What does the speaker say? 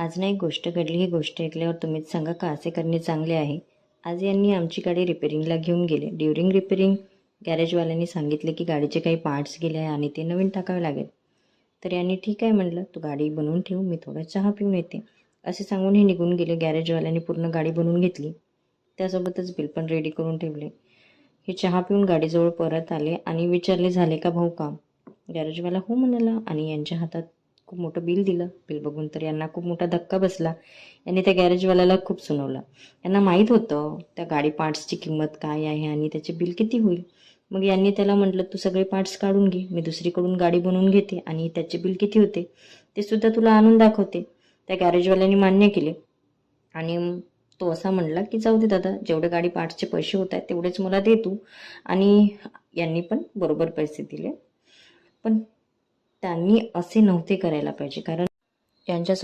आज ना एक गोष्ट घडली. ही गोष्ट ऐकल्यावर तुम्हीच सांगा का असे करणे चांगले आहे. आज यांनी आमची गाडी रिपेरिंगला घेऊन गेले. ड्युरिंग रिपेरिंग गॅरेजवाल्यांनी सांगितले की गाडीचे काही पार्ट्स गेले आहे आणि ते नवीन टाकावे लागेल. तर यांनी ठीक आहे म्हणलं, तू गाडी बनवून ठेव, मी थोडा चहा पिऊन येते असे सांगून हे निघून गेले. गॅरेजवाल्यांनी पूर्ण गाडी बनवून घेतली, त्यासोबतच बिल पण रेडी करून ठेवले. हे चहा पिऊन गाडीजवळ परत आले आणि विचारले, झाले का भाऊ काम? गॅरेजवाला हो म्हणाला आणि यांच्या हातात खूप मोठं बिल दिलं. बिल बघून तर यांना खूप मोठा धक्का बसला. यांनी त्या गॅरेजवाल्याला खूप सुनावलं. यांना माहीत होतं त्या गाडी पार्ट्सची किंमत काय आहे आणि त्याचे बिल किती होईल. मग यांनी त्याला म्हटलं, तू सगळे पार्ट्स काढून घे, मी दुसरीकडून गाडी बनवून घेते आणि त्याचे बिल किती होते ते सुद्धा तुला आणून दाखवते. त्या गॅरेजवाल्याने मान्य केले आणि तो असा म्हणला की जाऊ दे दादा, जेवढे गाडी पार्ट्सचे पैसे होत आहेत तेवढेच मला दे तू. आणि यांनी पण बरोबर पैसे दिले. पण त्यांनी असे नव्हते करायला पाहिजे, कारण यांच्या